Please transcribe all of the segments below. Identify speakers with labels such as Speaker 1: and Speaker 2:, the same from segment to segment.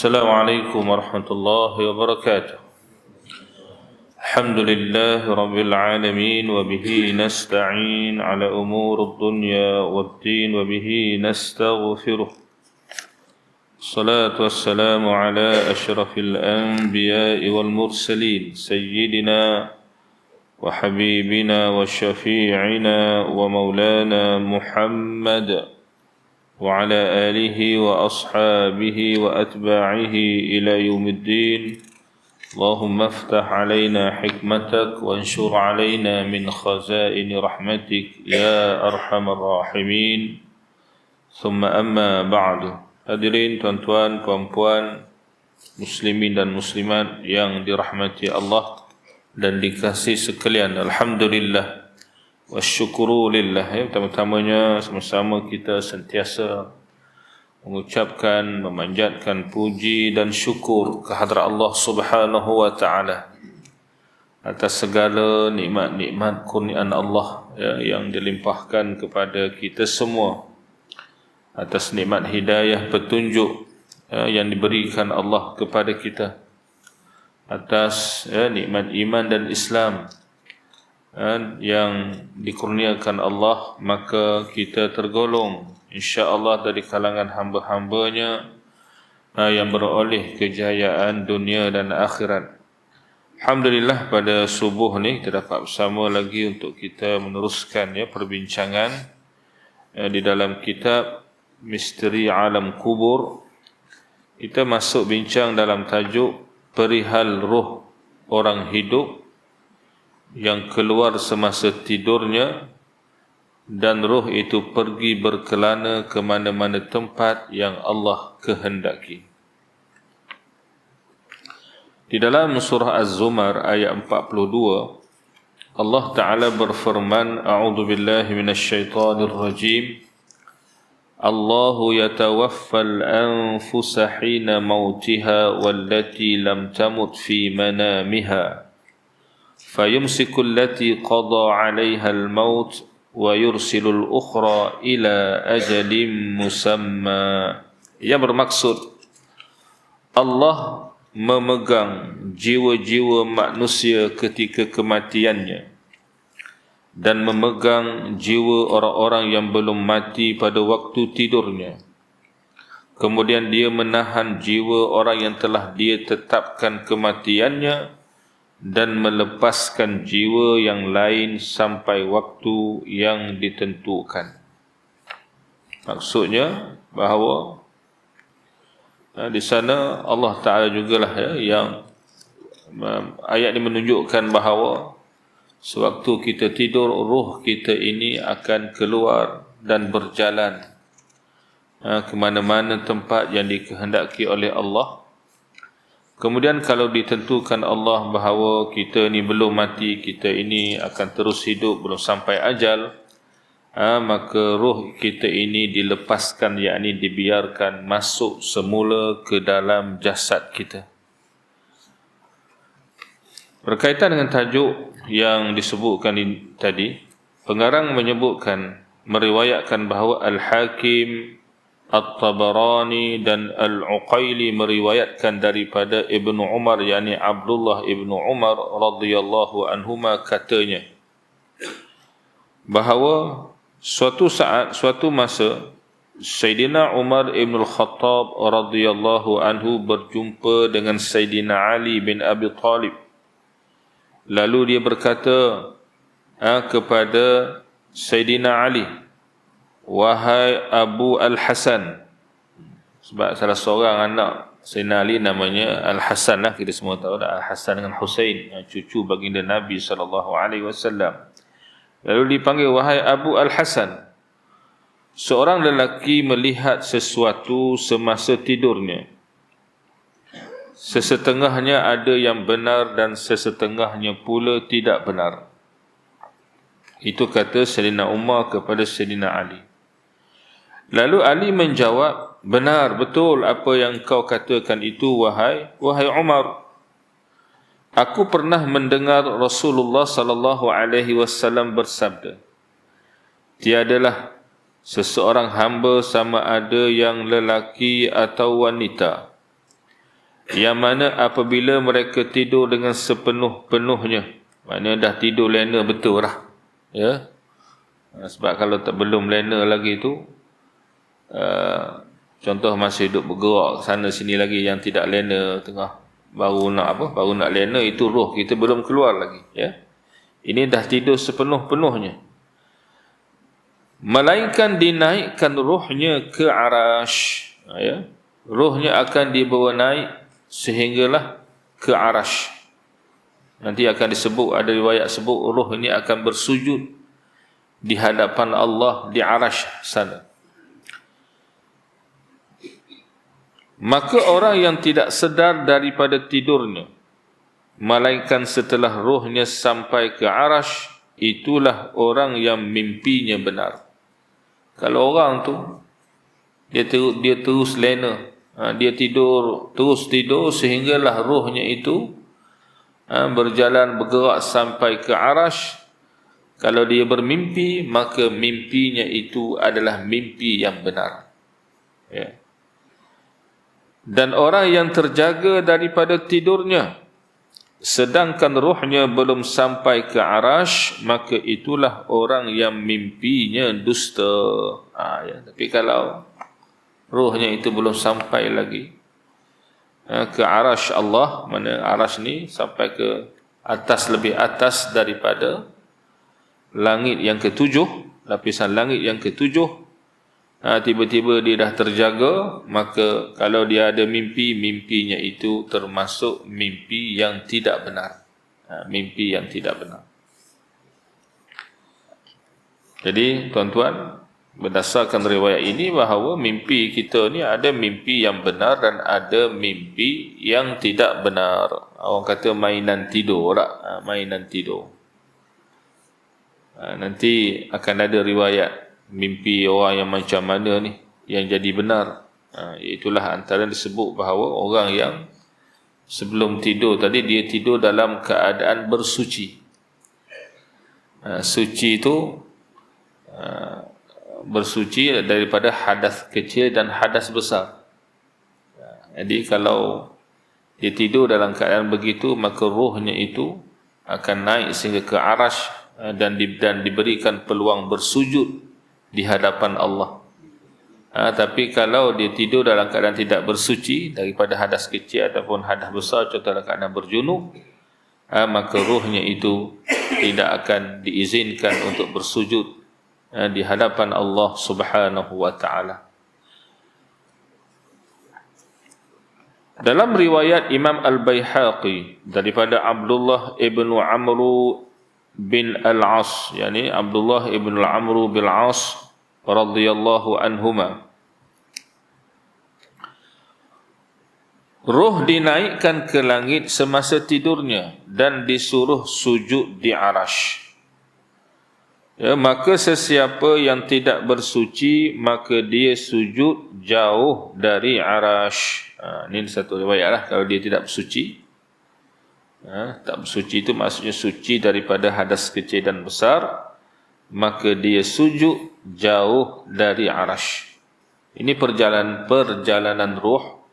Speaker 1: السلام عليكم ورحمة الله وبركاته. الحمد لله رب العالمين وبه نستعين على أمور الدنيا والدين وبه نستغفره. الصلاة والسلام على أشرف الأنبياء والمرسلين سيدنا وحبيبنا وشفيعنا ومولانا محمد وعلى آله وأصحابه وأتباعه إلى يوم الدين. اللهم افتح علينا حكمتك وانشر علينا من خزائن رحمتك يا أرحم الراحمين. ثم أما بعد. Hadirin tuan-tuan, puan-puan, muslimin dan muslimat yang dirahmati Allah dan dikasihi sekalian, alhamdulillah wasyukuru lillah. Pertama-tamanya sama-sama kita sentiasa mengucapkan, memanjatkan puji dan syukur kehadrat Allah Subhanahu wa taala atas segala nikmat-nikmat kurniaan Allah yang dilimpahkan kepada kita semua, atas nikmat hidayah petunjuk yang diberikan Allah kepada kita, atas nikmat iman dan Islam yang dikurniakan Allah, maka kita tergolong insya-Allah dari kalangan hamba-hambanya yang beroleh kejayaan dunia dan akhirat. Alhamdulillah, pada subuh ni kita dapat bersama lagi untuk kita meneruskan perbincangan di dalam kitab Misteri Alam Kubur. Kita masuk bincang dalam tajuk perihal roh orang hidup yang keluar semasa tidurnya, dan roh itu pergi berkelana ke mana-mana tempat yang Allah kehendaki. Di dalam surah Az-Zumar ayat 42, Allah Ta'ala berfirman, A'udzu billahi minasyaitonir rajim. Allahu yatawaffal anfusa hina mautiha wallati lam tamut fi manamiha فيمسك التي قضى عليها الموت ويرسل الأخرى إلى أجل مسمى. Yang bermaksud, Allah memegang jiwa-jiwa manusia ketika kematiannya dan memegang jiwa orang-orang yang belum mati pada waktu tidurnya. Kemudian dia menahan jiwa orang yang telah dia tetapkan kematiannya dan melepaskan jiwa yang lain sampai waktu yang ditentukan. Maksudnya bahawa di sana Allah Ta'ala jugalah yang ayat ini menunjukkan bahawa sewaktu kita tidur, roh kita ini akan keluar dan berjalan ke mana-mana tempat yang dikehendaki oleh Allah. Kemudian kalau ditentukan Allah bahawa kita ni belum mati, kita ini akan terus hidup belum sampai ajal, maka roh kita ini dilepaskan, yakni dibiarkan masuk semula ke dalam jasad kita. Berkaitan dengan tajuk yang disebutkan tadi, pengarang menyebutkan, meriwayatkan bahawa Al-Hakim, At-Tabarani dan Al-Uqaili meriwayatkan daripada Ibnu Umar, yakni Abdullah Ibnu Umar radhiyallahu anhuma, katanya bahawa suatu saat, suatu masa, Sayyidina Umar Ibn Al-Khattab radhiyallahu anhu berjumpa dengan Sayyidina Ali bin Abi Talib. Lalu dia berkata kepada Sayyidina Ali, wahai Abu Al-Hasan, sebab salah seorang anak Sayyidina Ali namanya Al-Hasan lah, kita semua tahu dah, Al-Hasan dengan Husain, cucu baginda Nabi SAW. Lalu dipanggil, wahai Abu Al-Hasan, seorang lelaki melihat sesuatu semasa tidurnya. Sesetengahnya ada yang benar dan sesetengahnya pula tidak benar. Itu kata Sayyidina Umar kepada Sayyidina Ali. Lalu Ali menjawab, benar, betul apa yang kau katakan itu, wahai Umar. Aku pernah mendengar Rasulullah sallallahu alaihi wasallam bersabda, tiadalah seseorang hamba sama ada yang lelaki atau wanita yang mana apabila mereka tidur dengan sepenuh-penuhnya, maknanya dah tidur lena betul lah, ya. Sebab kalau belum lena lagi tu, contoh masih duduk bergerak sana sini lagi yang tidak lena, tengah baru nak lena, itu roh kita belum keluar lagi, ya. Ini dah tidur sepenuh-penuhnya, melainkan dinaikkan rohnya ke arash, ya. Rohnya akan dibawa naik sehinggalah ke arash. Nanti akan disebut, ada riwayat sebut roh ini akan bersujud di hadapan Allah di arash sana. Maka orang yang tidak sedar daripada tidurnya, melainkan setelah rohnya sampai ke arash, itulah orang yang mimpinya benar. Kalau orang tu dia terus lena, dia terus tidur sehinggalah rohnya itu berjalan bergerak sampai ke arash. Kalau dia bermimpi, maka mimpinya itu adalah mimpi yang benar, ya. Dan orang yang terjaga daripada tidurnya, sedangkan rohnya belum sampai ke arash, maka itulah orang yang mimpinya dusta. Ya. Tapi kalau rohnya itu belum sampai lagi ke arash Allah, mana arash ni sampai ke atas, lebih atas daripada langit yang ketujuh, lapisan langit yang ketujuh, tiba-tiba dia dah terjaga, maka kalau dia ada mimpi, mimpinya itu termasuk mimpi yang tidak benar, mimpi yang tidak benar. Jadi tuan-tuan, berdasarkan riwayat ini bahawa mimpi kita ni ada mimpi yang benar dan ada mimpi yang tidak benar. Orang kata mainan tidur tak? Mainan tidur. Nanti akan ada riwayat mimpi orang yang macam mana ni yang jadi benar. Itulah antara disebut bahawa orang yang sebelum tidur tadi, dia tidur dalam keadaan bersuci. Suci itu bersuci daripada hadas kecil dan hadas besar. Jadi kalau dia tidur dalam keadaan begitu, maka rohnya itu akan naik sehingga ke arash, dan diberikan peluang bersujud di hadapan Allah. Tapi kalau dia tidur dalam keadaan tidak bersuci daripada hadas kecil ataupun hadas besar, contoh dalam keadaan berjunub, maka rohnya itu tidak akan diizinkan untuk bersujud di hadapan Allah Subhanahu wa ta'ala. Dalam riwayat Imam Al-Baihaqi daripada Abdullah ibn Amru bin Al-As, yakni Abdullah ibn Amru bin Al-As radhiyallahu anhuma, roh dinaikkan ke langit semasa tidurnya dan disuruh sujud di arash. Ya, maka sesiapa yang tidak bersuci, maka dia sujud jauh dari arash. Ini satu riwayat lah, kalau dia tidak bersuci. Tak bersuci itu maksudnya suci daripada hadas kecil dan besar, maka dia sujud jauh dari arash. Ini perjalanan ruh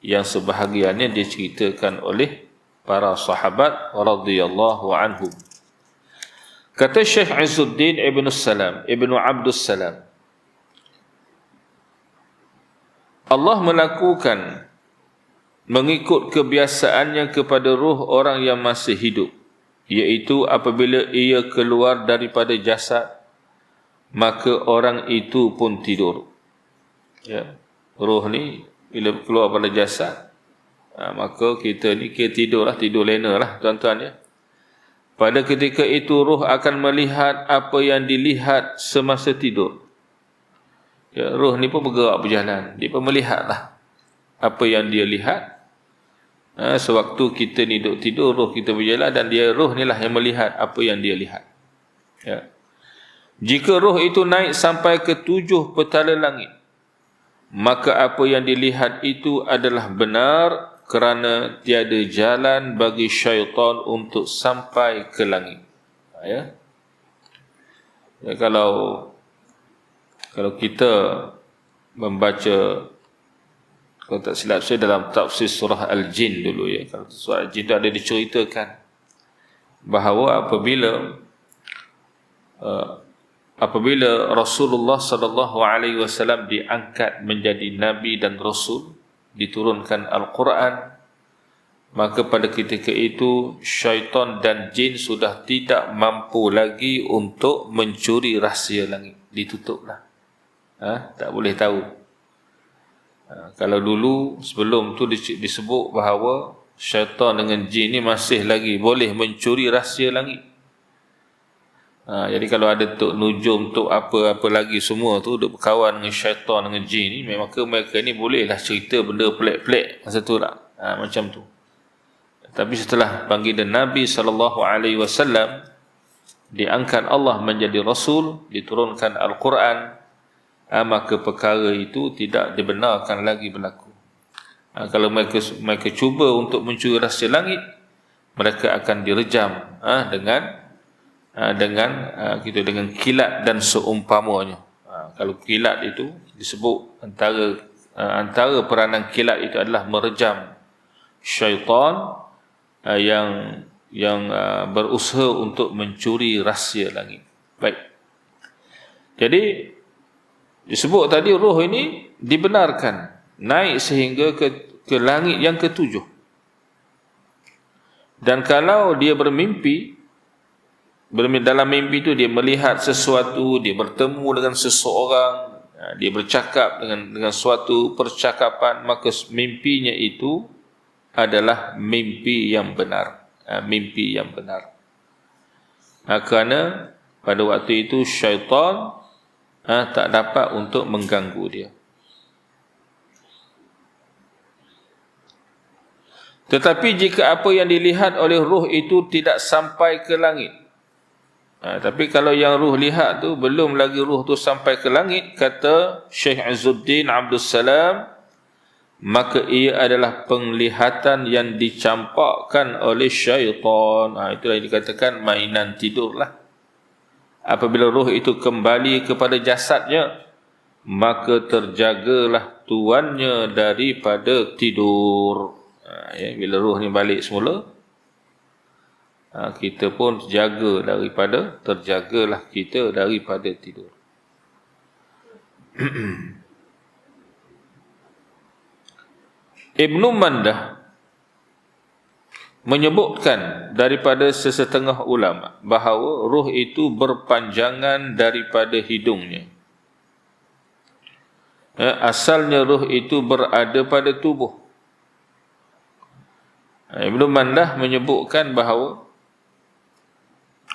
Speaker 1: yang sebahagiannya diceritakan oleh para sahabat radhiyallahu anhum. Kata Syekh Izzuddin Ibn Abdus Salam, Allah melakukan mengikut kebiasaannya kepada ruh orang yang masih hidup, iaitu apabila ia keluar daripada jasad, maka orang itu pun tidur. Ya, ruh ni bila keluar pada jasad, maka kita tidur lena lah tuan-tuan, ya. Pada ketika itu ruh akan melihat apa yang dilihat semasa tidur. Ya, ruh ni pun bergerak berjalan, dia pun melihatlah apa yang dia lihat. Sewaktu kita ni duduk tidur, roh kita berjalan, dan roh ni lah yang melihat apa yang dia lihat. Ya. Jika roh itu naik sampai ke 7 petala langit, maka apa yang dilihat itu adalah benar, kerana tiada jalan bagi syaitan untuk sampai ke langit. Ya. Ya, kalau kita membaca Kalau tak silap saya dalam tafsir surah Al-Jin dulu ya. Kalau surah Al-Jin itu ada diceritakan bahawa apabila Rasulullah sallallahu alaihi wasallam diangkat menjadi nabi dan rasul, diturunkan Al-Quran, maka pada ketika itu syaitan dan jin sudah tidak mampu lagi untuk mencuri rahsia langit, ditutuplah. Tak boleh tahu. Kalau dulu sebelum tu disebut bahawa syaitan dengan jin ni masih lagi boleh mencuri rahsia langit. Jadi kalau ada tok nujum, tok apa-apa lagi semua tu duk berkawan dengan syaitan dengan jin ni, maka mereka ni bolehlah cerita benda pelik-pelik masa tu lah. Macam tu. Tapi setelah panggilan Nabi SAW, diangkat Allah menjadi Rasul, diturunkan Al-Quran, maka perkara itu tidak dibenarkan lagi berlaku. Kalau mereka cuba untuk mencuri rahsia langit, mereka akan direjam dengan kilat dan seumpamanya. Kalau kilat itu disebut antara peranan kilat itu adalah merejam syaitan yang berusaha untuk mencuri rahsia langit. Baik. Jadi disebut tadi roh ini dibenarkan naik sehingga ke langit yang ketujuh. Dan kalau dia bermimpi, dalam mimpi itu dia melihat sesuatu, dia bertemu dengan seseorang, dia bercakap dengan suatu percakapan, maka mimpinya itu adalah mimpi yang benar. Mimpi yang benar. Kerana pada waktu itu syaitan tak dapat untuk mengganggu dia. Tetapi jika apa yang dilihat oleh roh itu tidak sampai ke langit, tapi kalau yang roh lihat tu belum lagi roh tu sampai ke langit, kata Syekh Izzuddin Abdul Salam, maka ia adalah penglihatan yang dicampakkan oleh syaitan. Itulah yang dikatakan mainan tidurlah. Apabila roh itu kembali kepada jasadnya, maka terjagalah tuannya daripada tidur. Bila roh ni balik semula, kita pun terjagalah kita daripada tidur. Ibnu Mandah menyebutkan daripada sesetengah ulama bahawa roh itu berpanjangan daripada hidungnya. Asalnya roh itu berada pada tubuh. Ibnu Mandah menyebutkan bahawa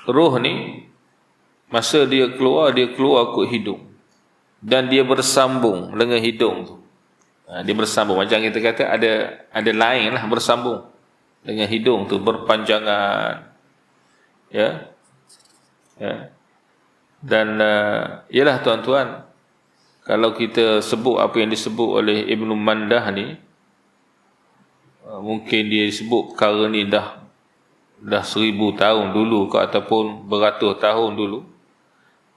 Speaker 1: roh ni masa dia keluar ke hidung dan dia bersambung dengan hidung tu. Dia bersambung, macam kita kata ada lain lah bersambung dengan hidung tu, berpanjangan. Dan ialah tuan-tuan, kalau kita sebut apa yang disebut oleh Ibnu Mandah ni, mungkin dia sebut perkara ni dah 1000 tahun dulu ke ataupun beratus tahun dulu.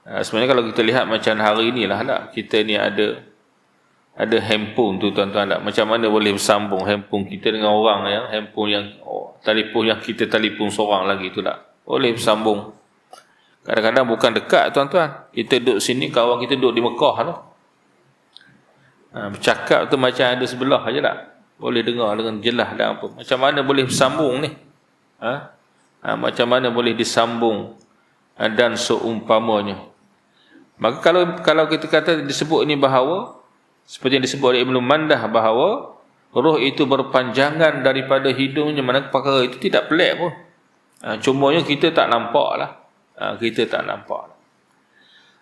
Speaker 1: Sebenarnya kalau kita lihat macam hari ni lah, kita ni ada handphone tu tuan-tuan tak? Macam mana boleh bersambung handphone kita dengan orang yang handphone yang telefon yang kita telefon seorang lagi tu tak? Boleh bersambung. Kadang-kadang bukan dekat tuan-tuan. Kita duduk sini, kawan kita duduk di Mekah tu. Bercakap tu macam ada sebelah aja tak? Boleh dengar dengan jelas dan apa. Macam mana boleh bersambung ni? Macam mana boleh disambung dan seumpamanya. Maka kalau kita kata disebut ini bahawa seperti yang disebut oleh Ibnu Mandah bahawa roh itu berpanjangan daripada hidungnya, mana perkara itu tidak pelik pun. Cumanya kita tak nampak lah.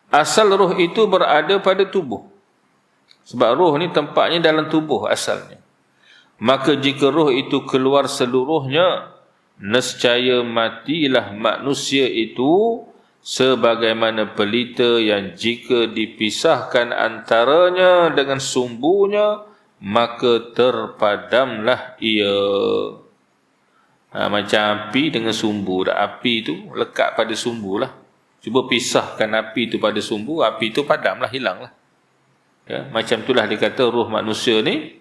Speaker 1: Asal roh itu berada pada tubuh. Sebab roh ni tempatnya dalam tubuh asalnya. Maka jika roh itu keluar seluruhnya, nescaya matilah manusia itu sebagaimana pelita yang jika dipisahkan antaranya dengan sumbunya, maka terpadamlah ia. Macam api dengan sumbu. Api itu lekat pada sumbu lah. Cuba pisahkan api itu pada sumbu, api itu padamlah, hilanglah. Macam itulah dikata roh manusia ni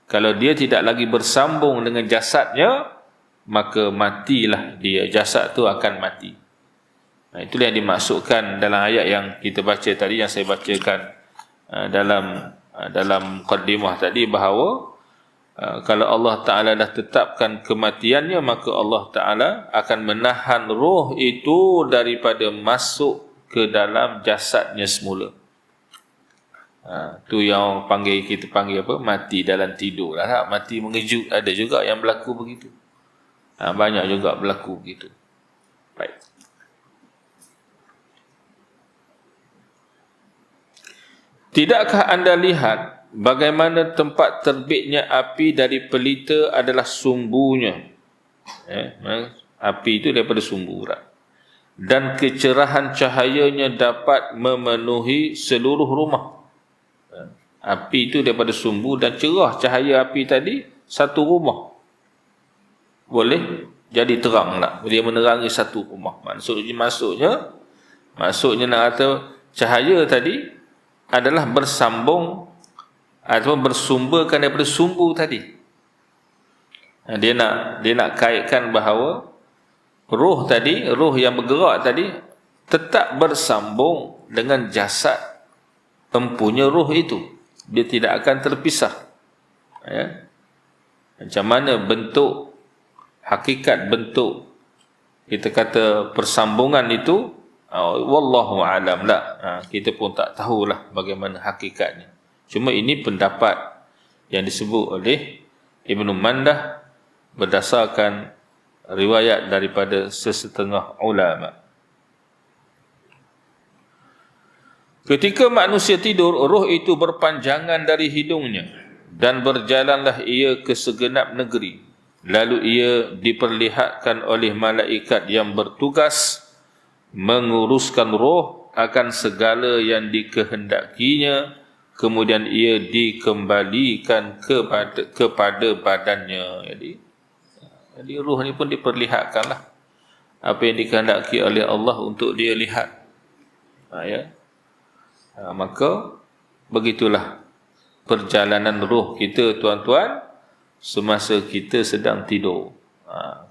Speaker 1: Kalau dia tidak lagi bersambung dengan jasadnya, maka matilah dia, jasad tu akan mati. Itulah yang dimaksudkan dalam ayat yang kita baca tadi, yang saya bacakan dalam muqaddimah tadi, bahawa kalau Allah Ta'ala dah tetapkan kematiannya, maka Allah Ta'ala akan menahan roh itu daripada masuk ke dalam jasadnya semula. Tu yang kita panggil apa? Mati dalam tidur lah. Mati mengejut, ada juga yang berlaku begitu. Banyak juga berlaku begitu. Baik. Tidakkah anda lihat bagaimana tempat terbitnya api dari pelita adalah sumbunya? Api itu daripada sumbu. Dan kecerahan cahayanya dapat memenuhi seluruh rumah. Api itu daripada sumbu, dan cerah cahaya api tadi satu rumah. Boleh jadi terang tak? Dia menerangi satu rumah. Maksudnya nak kata cahaya tadi adalah bersambung atau bersumberkan daripada sumbu tadi. Dia nak kaitkan bahawa roh yang bergerak tadi tetap bersambung dengan jasad empunya roh itu. Dia tidak akan terpisah. Macam mana bentuk, hakikat bentuk, kita kata persambungan itu, wallahu alam lah. Kita pun tak tahulah bagaimana hakikatnya. Cuma ini pendapat yang disebut oleh Ibnu Mandah berdasarkan riwayat daripada sesetengah ulama. Ketika manusia tidur, roh itu berpanjangan dari hidungnya, dan berjalanlah ia ke segenap negeri. Lalu ia diperlihatkan oleh malaikat yang bertugas menguruskan roh akan segala yang dikehendakinya. Kemudian ia dikembalikan kepada badannya. Jadi roh ni pun diperlihatkanlah apa yang dikehendaki oleh Allah untuk dia lihat. Maka begitulah perjalanan roh kita, tuan-tuan, semasa kita sedang tidur.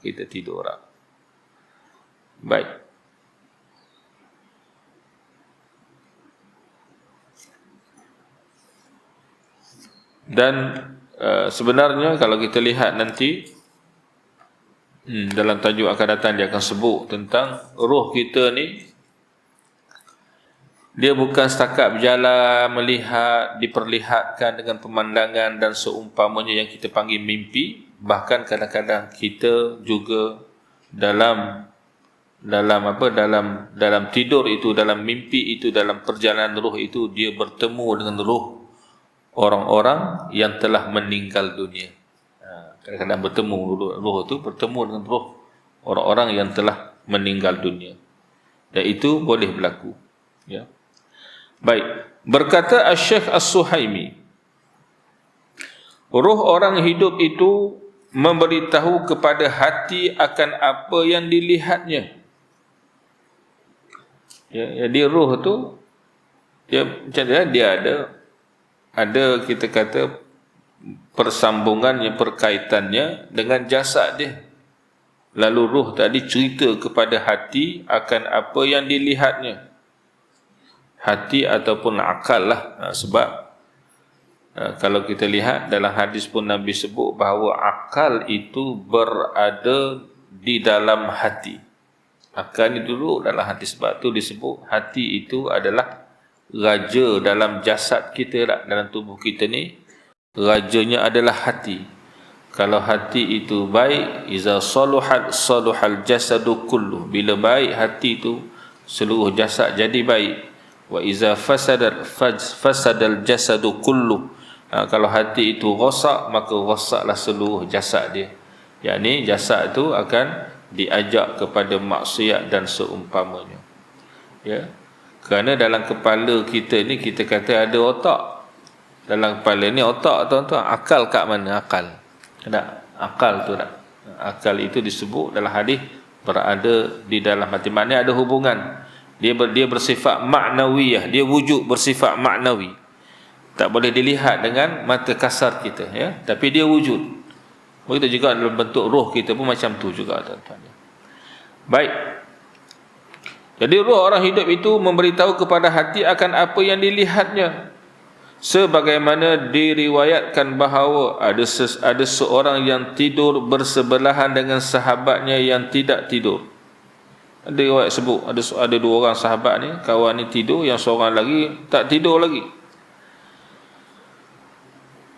Speaker 1: Kita tidur. Baik. Dan sebenarnya kalau kita lihat nanti dalam tajuk akan datang, dia akan sebut tentang roh kita ni. Dia bukan setakat berjalan, melihat, diperlihatkan dengan pemandangan dan seumpamanya yang kita panggil mimpi. Bahkan kadang-kadang kita juga dalam tidur itu, dalam mimpi itu, dalam perjalanan roh itu, dia bertemu dengan roh orang-orang yang telah meninggal dunia. Kadang-kadang roh itu bertemu dengan roh orang-orang yang telah meninggal dunia. Dan itu boleh berlaku. Ya. Baik, berkata Asy-Syaikh As-Suhaimi, roh orang hidup itu memberitahu kepada hati akan apa yang dilihatnya. Jadi roh tu dia ada kita kata persambungannya, perkaitannya dengan jasad dia. Lalu roh tadi cerita kepada hati akan apa yang dilihatnya. Hati ataupun akal lah. Sebab kalau kita lihat dalam hadis pun Nabi sebut bahawa akal itu berada di dalam hati. Akal ni dulu dalam hati. Sebab tu disebut hati itu adalah raja dalam jasad kita lah. Dalam tubuh kita ni, rajanya adalah hati. Kalau hati itu baik, iza saluhal jasadu kullu. Bila baik hati itu, seluruh jasad jadi baik. Wa iza fasadal jasadu kullu. Kalau hati itu rosak, maka rosaklah seluruh jasad dia. Yakni jasad itu akan diajak kepada maksiat dan seumpamanya. Ya. Kerana dalam kepala kita ni, kita kata ada otak. Dalam kepala ni otak, tuan-tuan. Akal kat mana akal? Tak, akal tu tak. Akal itu disebut dalam hadis berada di dalam hati. Maknanya ada hubungan. Dia bersifat maknawiyah, dia wujud bersifat maknawi. Tak boleh dilihat dengan mata kasar kita, ya, tapi dia wujud. Begitu juga dalam bentuk roh kita pun macam tu juga, tuan-tuan. Baik. Jadi roh orang hidup itu memberitahu kepada hati akan apa yang dilihatnya. Sebagaimana diriwayatkan bahawa ada seorang yang tidur bersebelahan dengan sahabatnya yang tidak tidur. Ada riwayat sebut ada dua orang sahabat ni, kawan ni tidur, yang seorang lagi tak tidur lagi.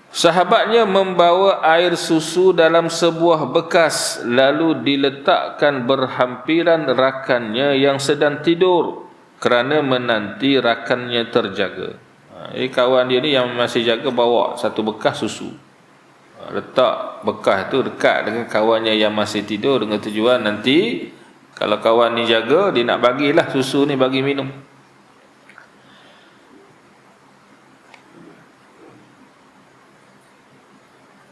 Speaker 1: Sahabatnya membawa air susu dalam sebuah bekas, lalu diletakkan berhampiran rakannya yang sedang tidur kerana menanti rakannya terjaga. Jadi kawan dia ni yang masih jaga bawa satu bekas susu, letak bekas tu dekat dengan kawannya yang masih tidur, dengan tujuan nanti kalau kawan ni jaga, dia nak bagilah susu ni bagi minum.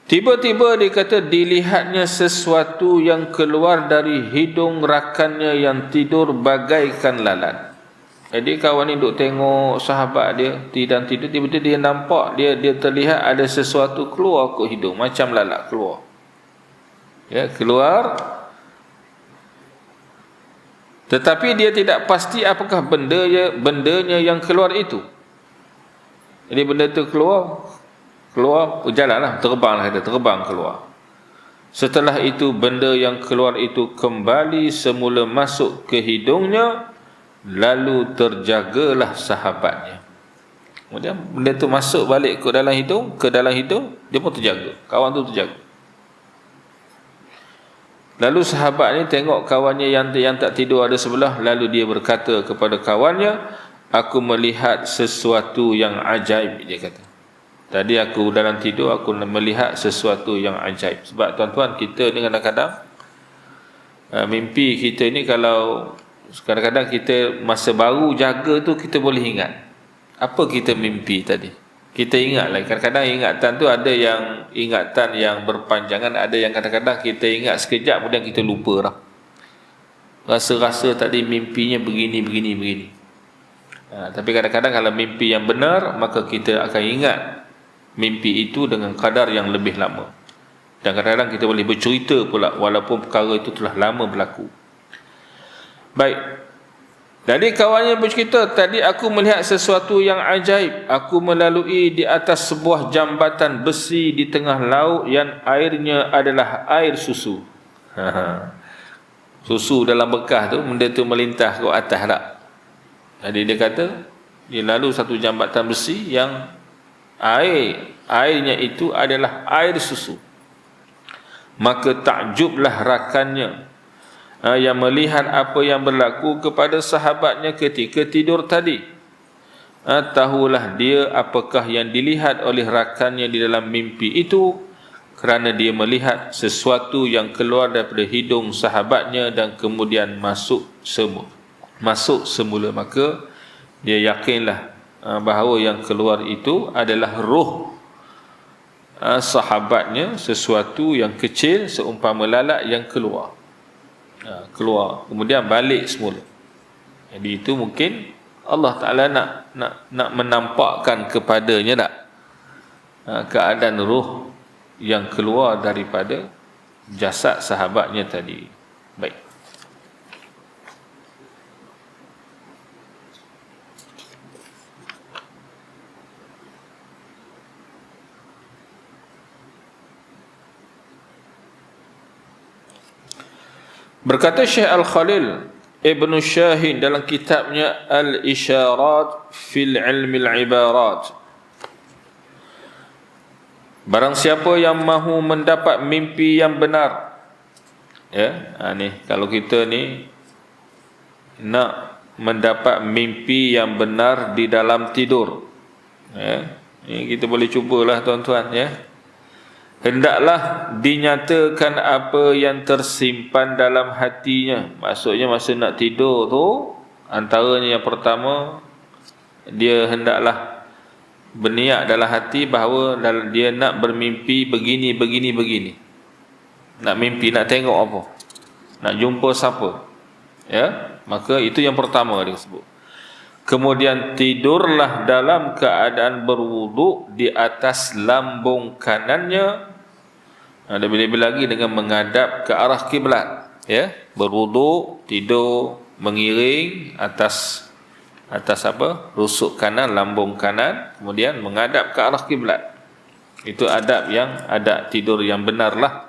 Speaker 1: Tiba-tiba dia kata dilihatnya sesuatu yang keluar dari hidung rakannya yang tidur bagaikan lalat. Jadi kawan ni duk tengok sahabat dia tidak tidur, tiba-tiba dia nampak, dia terlihat ada sesuatu keluar ke hidung, macam lalat keluar. Ya, keluar. Tetapi dia tidak pasti apakah bendanya yang keluar itu. Jadi benda itu keluar jalanlah, terbang keluar. Setelah itu benda yang keluar itu kembali semula masuk ke hidungnya, lalu terjagalah sahabatnya. Kemudian benda itu masuk balik ke dalam hidung, dia pun terjaga, kawan tu terjaga. Lalu sahabat ni tengok kawannya yang tak tidur ada sebelah, lalu dia berkata kepada kawannya, aku melihat sesuatu yang ajaib, dia kata. Tadi aku dalam tidur, aku melihat sesuatu yang ajaib. Sebab tuan-tuan, kita ni kadang-kadang mimpi kita ni, kalau kadang-kadang kita masa baru jaga tu, kita boleh ingat apa kita mimpi tadi. Kita ingat lagi. Kadang-kadang ingatan tu ada yang ingatan yang berpanjangan, ada yang kadang-kadang kita ingat sekejap, kemudian kita lupa dah. Rasa-rasa tadi mimpinya begini. Tapi kadang-kadang kalau mimpi yang benar, maka kita akan ingat mimpi itu dengan kadar yang lebih lama. Dan kadang-kadang kita boleh bercerita pula walaupun perkara itu telah lama berlaku. Baik. Jadi kawannya bercerita, tadi aku melihat sesuatu yang ajaib. Aku melalui di atas sebuah jambatan besi di tengah laut yang airnya adalah air susu. Susu dalam bekas tu, benda tu melintah ke atas tak. Jadi dia kata, dia lalu satu jambatan besi yang airnya itu adalah air susu. Maka takjublah rakannya yang melihat apa yang berlaku kepada sahabatnya ketika tidur tadi. Tahulah dia apakah yang dilihat oleh rakannya di dalam mimpi itu, kerana dia melihat sesuatu yang keluar daripada hidung sahabatnya dan kemudian masuk semula. Maka dia yakinlah bahawa yang keluar itu adalah roh sahabatnya, sesuatu yang kecil seumpama lalat yang keluar kemudian balik semula. Jadi itu mungkin Allah Ta'ala nak menampakkan kepadanya tak keadaan roh yang keluar daripada jasad sahabatnya tadi. Baik. Berkata Syekh Al-Khalil Ibn Shahin dalam kitabnya Al-Isyarat fil Ilmi Al-Ibarat, barang siapa yang mahu mendapat mimpi yang benar, ya, ni kalau kita ni nak mendapat mimpi yang benar di dalam tidur, ya, ni kita boleh cubalah tuan-tuan, ya. Hendaklah dinyatakan apa yang tersimpan dalam hatinya. Maksudnya masa nak tidur tu, antaranya yang pertama, dia hendaklah berniat dalam hati bahawa dia nak bermimpi begini. Nak mimpi, nak tengok apa, nak jumpa siapa, ya. Maka itu yang pertama dia sebut. Kemudian tidurlah dalam keadaan berwuduk di atas lambung kanannya. Lebih-lebih lagi dengan menghadap ke arah kiblat, ya, berwuduk, tidur mengiring atas apa? Rusuk kanan, lambung kanan, kemudian menghadap ke arah kiblat. Itu adab tidur yang benarlah.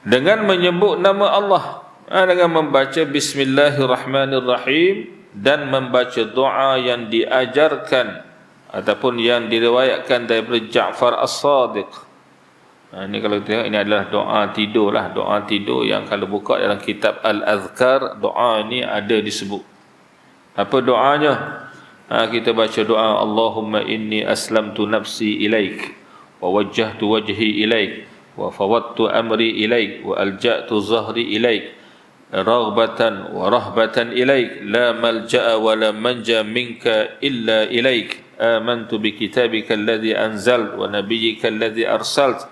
Speaker 1: Dengan menyebut nama Allah, dengan membaca Bismillahirrahmanirrahim dan membaca doa yang diajarkan ataupun yang diriwayatkan daripada Ja'far As-Sadiq. Ini kalau kita tengok, ini adalah doa tidur lah, doa tidur yang kalau buka dalam kitab Al-Azkar, doa ini ada disebut. Apa doanya? Kita baca doa Allahumma inni aslamtu nafsi ilaik wa wajjahtu wajhi ilaik wa fawwadtu amri ilaik wa alja'tu zahri ilaik raghbatan wa rahbatan ilaik la malja'a wa la manja minka illa ilaik amantu bi kitabika alladhi anzalt wa nabiyyika alladhi arsalt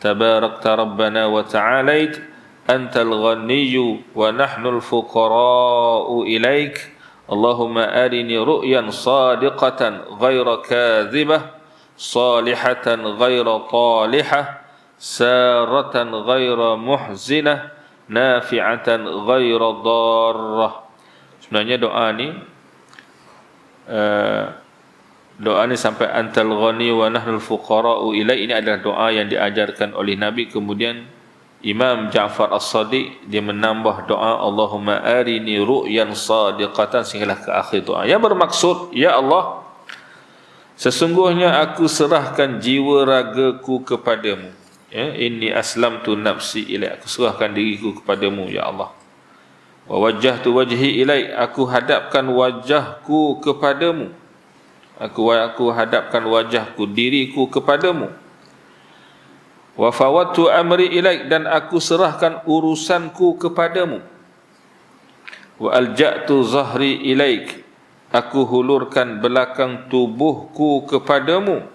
Speaker 1: tabarakta rabbana wa ta'alait antal ghaniyyu wa nahnu al-fuqara'u ilaik Allahumma arini ru'yan sadiqatan ghaira kadhibah salihatan ghaira talihah saratan ghaira muhzinah nafi'atan ghaira darrah. Sebenarnya doa ni sampai antal ghani wa nahnul fuqara'u ilai, ini adalah doa yang diajarkan oleh Nabi. Kemudian Imam Ja'far As-Sadiq dia menambah doa Allahumma arini ru'yan sadiqatan sehinggalah ke akhir doa yang bermaksud, ya Allah, sesungguhnya aku serahkan jiwa ragaku kepadamu, ya, inni aslamtu nafsi ilaik, aku serahkan diriku kepadamu, ya Allah. Wa wajjahtu wajhi ilaik, aku hadapkan wajahku kepadamu, aku hadapkan wajahku, diriku kepadamu. Wa fawwadtu amri ilaik, dan aku serahkan urusanku kepadamu. Wa alja'tu zahri ilaik, aku hulurkan belakang tubuhku kepadamu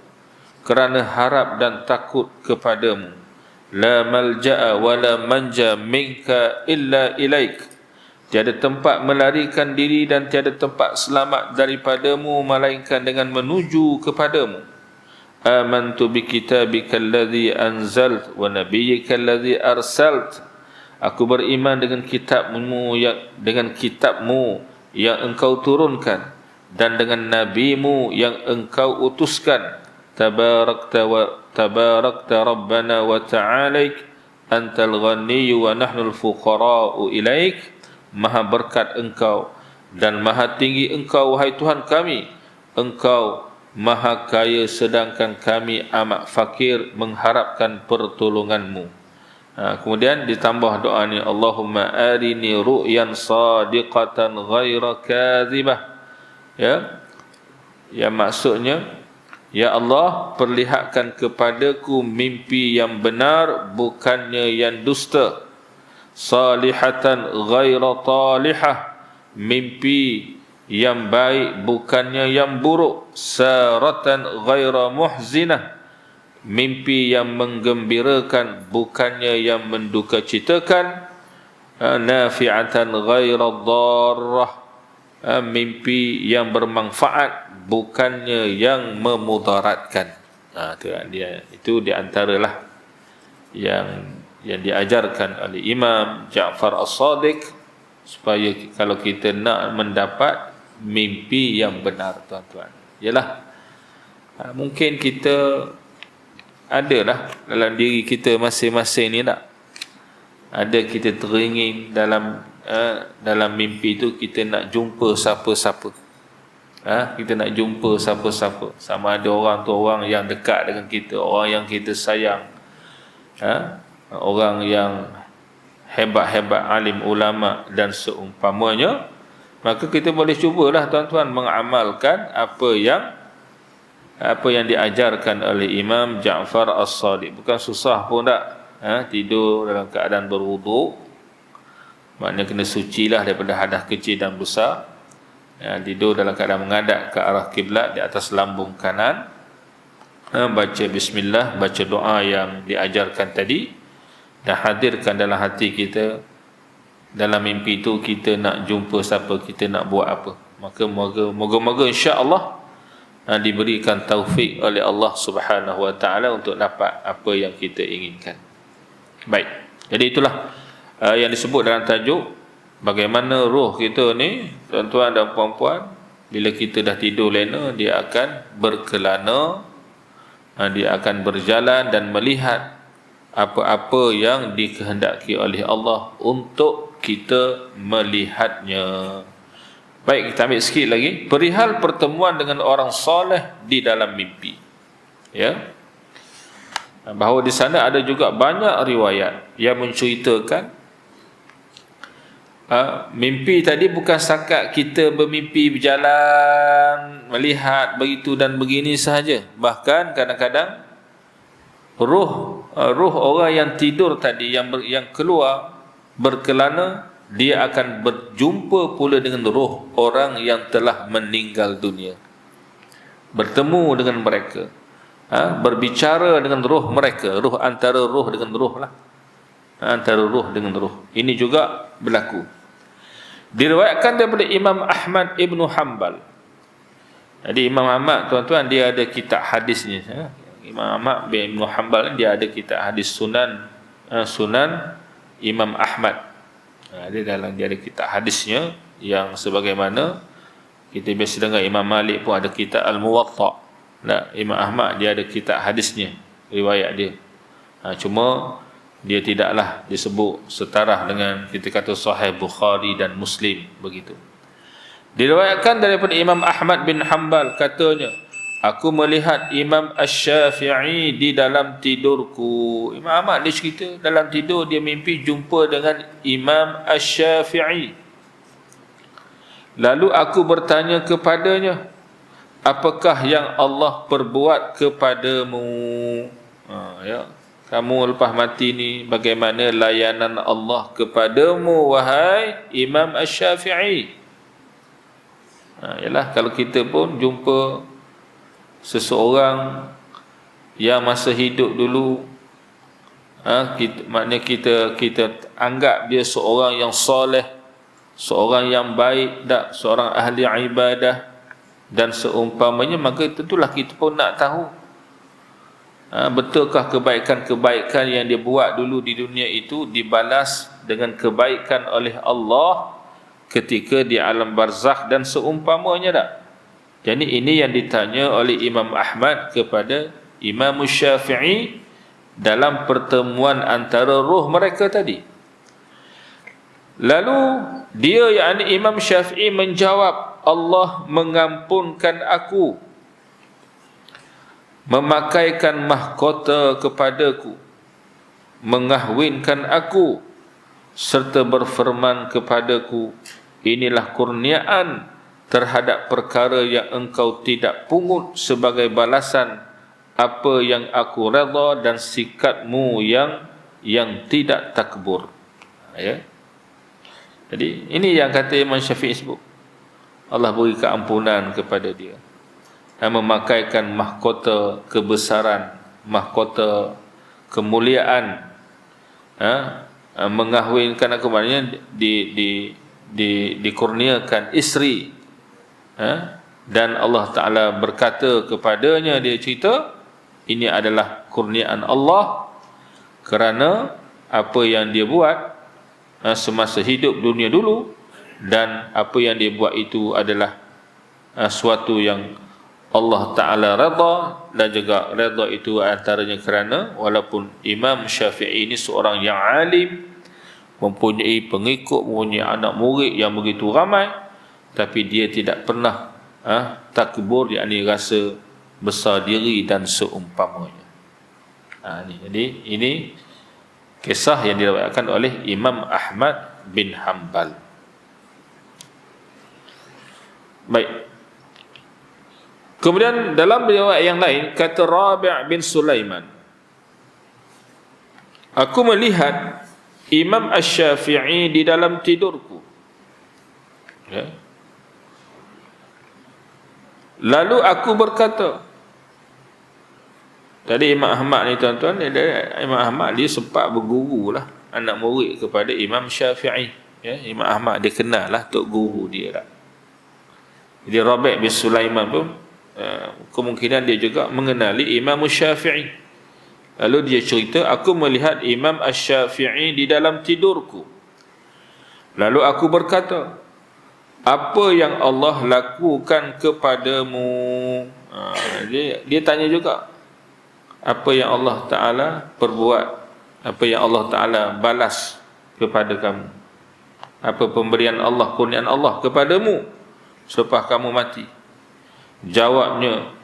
Speaker 1: kerana harap dan takut kepadamu. La malja'a wa la manja minka illa ilaik, tiada tempat melarikan diri dan tiada tempat selamat daripadamu melainkan dengan menuju kepadamu. Amantu bi kitabika alladhi anzalt wa nabiyyika alladhi arsalt, aku beriman dengan kitabmu yang engkau turunkan dan dengan nabimu yang engkau utuskan. Tabarakta rabbana wa ta'alaik antal ghaniyyu wa nahnul fuqara'u ilaik, maha berkat engkau dan maha tinggi engkau wahai Tuhan kami, engkau maha kaya sedangkan kami amat fakir mengharapkan pertolonganmu. Kemudian ditambah doa ni Allahumma arini ru'yan sadiqatan ghaira kadhibah, ya, yang maksudnya, ya Allah, perlihatkan kepadaku mimpi yang benar bukannya yang dusta, salihatan ghaira talihah, mimpi yang baik bukannya yang buruk, saratan ghaira muhzinah, mimpi yang menggembirakan bukannya yang mendukacitakan, nafi'atan ghaira darrah, mimpi yang bermanfaat bukannya yang memudaratkan. Itu di antaralah yang diajarkan oleh Imam Ja'far As-Sadiq supaya kalau kita nak mendapat mimpi yang benar, tuan-tuan. Yalah, mungkin kita adalah dalam diri kita masing-masing ni tak ada, kita teringin dalam mimpi tu kita nak jumpa siapa-siapa. Kita nak jumpa siapa-siapa, sama ada orang tu orang yang dekat dengan kita, orang yang kita sayang, orang yang hebat-hebat alim ulama dan seumpamanya. Maka kita boleh cubalah, tuan-tuan, mengamalkan apa yang diajarkan oleh Imam Ja'far As-Sadiq. Bukan susah pun tak. Tidur dalam keadaan berwuduk, maknanya kena sucilah daripada hadas kecil dan besar. Tidur dalam keadaan menghadap ke arah kiblat di atas lambung kanan. Baca bismillah, baca doa yang diajarkan tadi, dan hadirkan dalam hati kita dalam mimpi itu kita nak jumpa siapa, kita nak buat apa. Maka moga-moga insya-Allah diberikan taufik oleh Allah Subhanahu wa taala untuk dapat apa yang kita inginkan. Baik. Jadi itulah yang disebut dalam tajuk bagaimana roh kita ni, tuan-tuan dan puan-puan, bila kita dah tidur lena, dia akan berkelana, dia akan berjalan dan melihat apa-apa yang dikehendaki oleh Allah untuk kita melihatnya. Baik, kita ambil sikit lagi perihal pertemuan dengan orang soleh di dalam mimpi. Ya. Bahawa di sana ada juga banyak riwayat yang menceritakan mimpi tadi bukan setakat kita bermimpi berjalan, melihat begitu dan begini sahaja. Bahkan kadang-kadang roh orang yang tidur tadi yang keluar berkelana, dia akan berjumpa pula dengan roh orang yang telah meninggal dunia, bertemu dengan mereka, berbicara dengan roh mereka, roh antara roh dengan roh lah, antara roh dengan roh. Ini juga berlaku. Diriwayatkan daripada Imam Ahmad Ibn Hanbal. Jadi Imam Ahmad, tuan-tuan, dia ada kitab hadisnya. Imam Ahmad bin Ibn Hanbal, dia ada kitab hadis Sunan Imam Ahmad. Dia ada kitab hadisnya, yang sebagaimana kita biasa dengar Imam Malik pun ada kitab Al-Muwatta. Imam Ahmad dia ada kitab hadisnya, riwayat dia. Cuma dia tidaklah disebut setara dengan kita kata Sahih Bukhari dan Muslim begitu. Diriwayatkan daripada Imam Ahmad bin Hanbal, katanya, aku melihat Imam Asy-Syafi'i di dalam tidurku. Imam Ahmad dia cerita dalam tidur dia mimpi jumpa dengan Imam Asy-Syafi'i. Lalu aku bertanya kepadanya, apakah yang Allah perbuat kepadamu? Kamu lepas mati ni, bagaimana layanan Allah kepadamu, wahai Imam Asy-Syafi'i? Yalah, kalau kita pun jumpa seseorang yang masa hidup dulu, maknanya kita anggap dia seorang yang soleh, seorang yang baik, seorang ahli ibadah dan seumpamanya, maka tentulah kita pun nak tahu betulkah kebaikan-kebaikan yang dia buat dulu di dunia itu dibalas dengan kebaikan oleh Allah ketika di alam barzakh dan seumpamanya tak? Jadi ini yang ditanya oleh Imam Ahmad kepada Imam Syafi'i dalam pertemuan antara roh mereka tadi. Lalu dia, yakni Imam Syafi'i, menjawab, Allah mengampunkan aku, memakaikan mahkota kepadaku, mengahwinkan aku, serta berfirman kepadaku, inilah kurniaan terhadap perkara yang engkau tidak pungut sebagai balasan apa yang aku redha dan sikapmu yang tidak takbur. Ya. Jadi ini yang kata Imam Syafi'i sebut, Allah beri keampunan kepada dia dan memakaikan mahkota kebesaran, mahkota kemuliaan, mengahwinkan aku, maknanya dikurniakan isteri, dan Allah Ta'ala berkata kepadanya, dia cerita ini adalah kurniaan Allah kerana apa yang dia buat semasa hidup dunia dulu, dan apa yang dia buat itu adalah suatu yang Allah Ta'ala redha, dan juga redha itu antaranya kerana walaupun Imam Syafi'i ini seorang yang alim, mempunyai pengikut, mempunyai anak murid yang begitu ramai, tapi dia tidak pernah takbur, yakni rasa besar diri dan seumpamanya. Jadi ini kisah yang diriwayatkan oleh Imam Ahmad bin Hanbal. Baik. Kemudian dalam riwayat yang lain, kata Rabi' bin Sulaiman, aku melihat Imam Asy-Syafi'i di dalam tidurku. Ya. Lalu aku berkata, tadi Imam Ahmad ni tuan-tuan, Imam Ahmad dia sempat berguru lah, anak murid kepada Imam Syafi'i. Ya, Imam Ahmad dia kenal lah tok guru dia lah. Jadi Rabi' bin Sulaiman pun kemungkinan dia juga mengenali Imam Syafi'i. Lalu dia cerita, aku melihat Imam Asy-Syafi'i di dalam tidurku. Lalu aku berkata, apa yang Allah lakukan kepadamu? Dia tanya juga, apa yang Allah Ta'ala perbuat, apa yang Allah Ta'ala balas kepada kamu, apa pemberian Allah, kurniaan Allah kepadamu selepas kamu mati. Jawabnya,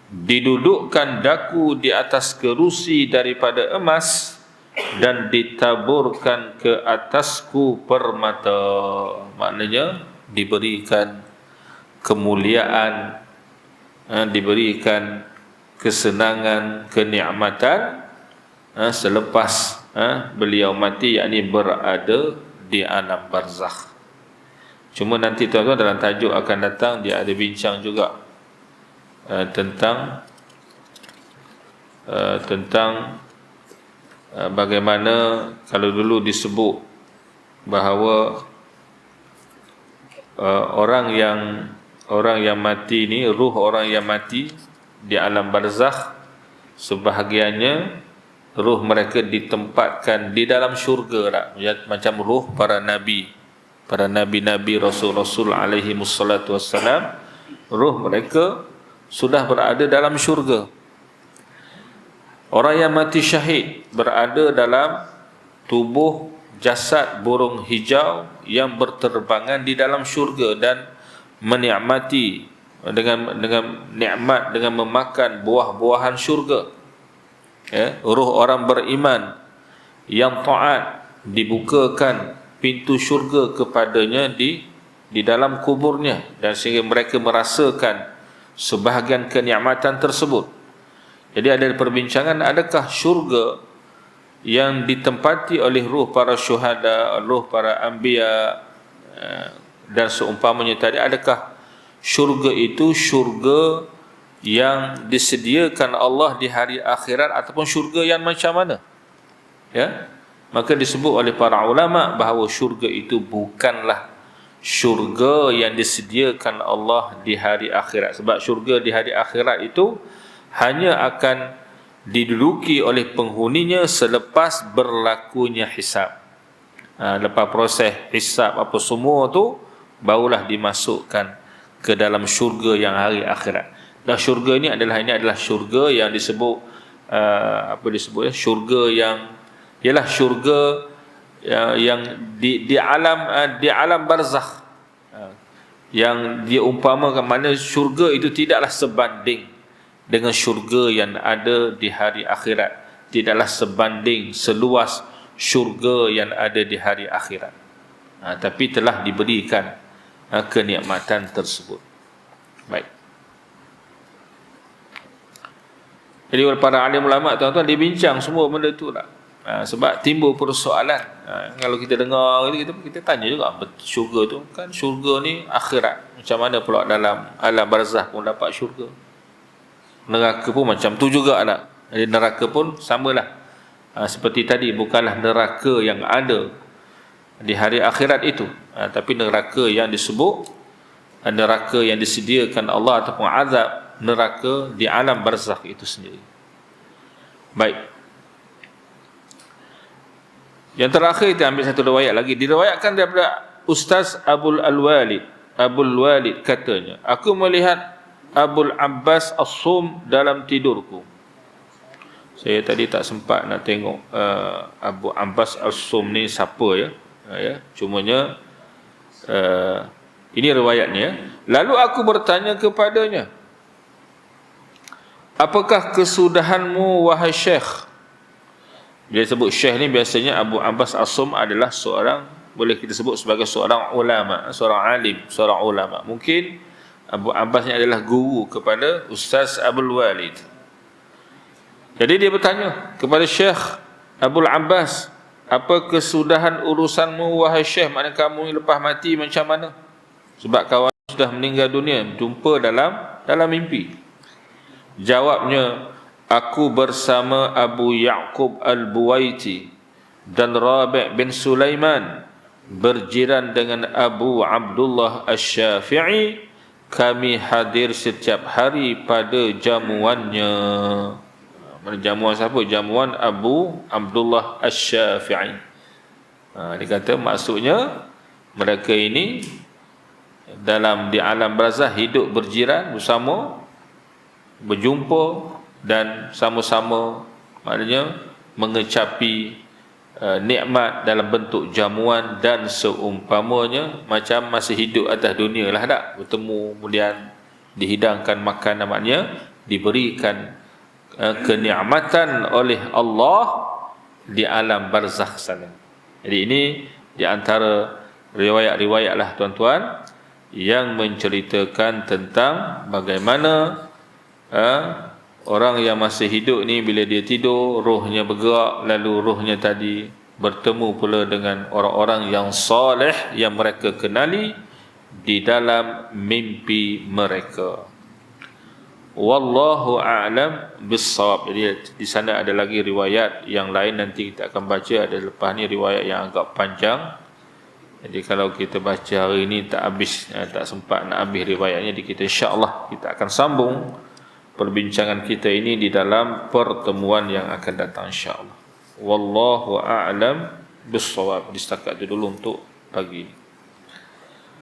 Speaker 1: didudukkan daku di atas kerusi daripada emas dan ditaburkan ke atasku permata. Maknanya diberikan kemuliaan, diberikan kesenangan, kenikmatan selepas beliau mati, yakni berada di alam barzakh. Cuma nanti tuan-tuan dalam tajuk akan datang dia ada bincang juga tentang bagaimana kalau dulu disebut bahawa orang yang mati ni, ruh orang yang mati di alam barzakh, sebahagiannya ruh mereka ditempatkan di dalam syurga lah, macam ruh para nabi, rasul-rasul alaihi wassalatu wassalam, ruh mereka sudah berada dalam syurga. Orang yang mati syahid berada dalam tubuh jasad burung hijau yang berterbangan di dalam syurga dan menikmati dengan nikmat, dengan memakan buah-buahan syurga. Ruh orang beriman yang taat dibukakan pintu syurga kepadanya di dalam kuburnya, dan sehingga mereka merasakan sebahagian kenikmatan tersebut. Jadi ada perbincangan, adakah syurga yang ditempati oleh ruh para syuhada, ruh para anbiya dan seumpamanya tadi, adakah syurga itu syurga yang disediakan Allah di hari akhirat ataupun syurga yang macam mana? Ya, maka disebut oleh para ulama bahawa syurga itu bukanlah syurga yang disediakan Allah di hari akhirat. Sebab syurga di hari akhirat itu hanya akan diduduki oleh penghuninya selepas berlakunya hisab. Lepas proses hisab apa semua tu, barulah dimasukkan ke dalam syurga yang hari akhirat. Dan syurga ini adalah syurga yang disebut syurga yang ialah syurga yang di alam barzakh, yang dia umpamakan, mana syurga itu tidaklah sebanding dengan syurga yang ada di hari akhirat, tidaklah sebanding seluas syurga yang ada di hari akhirat, tapi telah diberikan kenikmatan tersebut. Baik. Jadi para alim ulama tuan-tuan dibincang semua benda tu lah. Sebab timbul persoalan. Kalau kita dengar kita tanya juga, syurga tu kan, syurga ni akhirat, macam mana pula dalam alam barzakh pun dapat syurga? Neraka pun macam tu juga lah. Jadi neraka pun samalah. Seperti tadi, bukanlah neraka yang ada di hari akhirat itu, tapi neraka yang disebut neraka yang disediakan Allah ataupun azab neraka di alam barzakh itu sendiri. Baik. Yang terakhir kita ambil satu riwayat lagi. Diriwayatkan daripada Ustaz Abul Walid katanya, aku melihat Abul Abbas As-Sum dalam tidurku. Saya tadi tak sempat nak tengok Abu Abbas As-Sum ni siapa ya. Cumanya ini riwayatnya. Lalu aku bertanya kepadanya, apakah kesudahanmu wahai Syekh? Bila sebut Syekh ni biasanya Abu Abbas As-Sum adalah seorang, boleh kita sebut sebagai seorang ulama, seorang alim, seorang ulama. Mungkin Abu Abbas ni adalah guru kepada Ustaz Abul Walid. Jadi dia bertanya kepada Syekh Abul Abbas, apa kesudahan urusanmu wahai Syekh? Maknanya kamu lepas mati macam mana? Sebab kawan sudah meninggal dunia, jumpa dalam mimpi. Jawabnya, aku bersama Abu Ya'qub Al-Buwaiti dan Rabi' bin Sulaiman berjiran dengan Abu Abdullah Asy-Syafi'i, kami hadir setiap hari pada jamuannya. Jamuan siapa? Jamuan Abu Abdullah Asy-Syafi'i. Dia kata maksudnya mereka ini di alam barzah hidup berjiran bersama, berjumpa dan sama-sama, maknanya mengecapi nikmat dalam bentuk jamuan dan seumpamanya, macam masih hidup atas dunia lah tak, bertemu kemudian dihidangkan makan, maknanya diberikan kenikmatan oleh Allah di alam barzakh sana. Jadi ini di antara riwayat-riwayat lah tuan-tuan yang menceritakan tentang bagaimana orang yang masih hidup ni bila dia tidur, rohnya bergerak, lalu rohnya tadi bertemu pula dengan orang-orang yang soleh yang mereka kenali di dalam mimpi mereka. Wallahu a'lam bis-shawab. Jadi di sana ada lagi riwayat yang lain, nanti kita akan baca. Ada lepas ni riwayat yang agak panjang. Jadi kalau kita baca hari ini tak habis, tak sempat nak habis riwayatnya. Jadi kita insya-Allah kita akan sambung perbincangan kita ini di dalam pertemuan yang akan datang insya-Allah. Wallahu a'lam bis-shawab. Setakat itu dulu untuk pagi ini.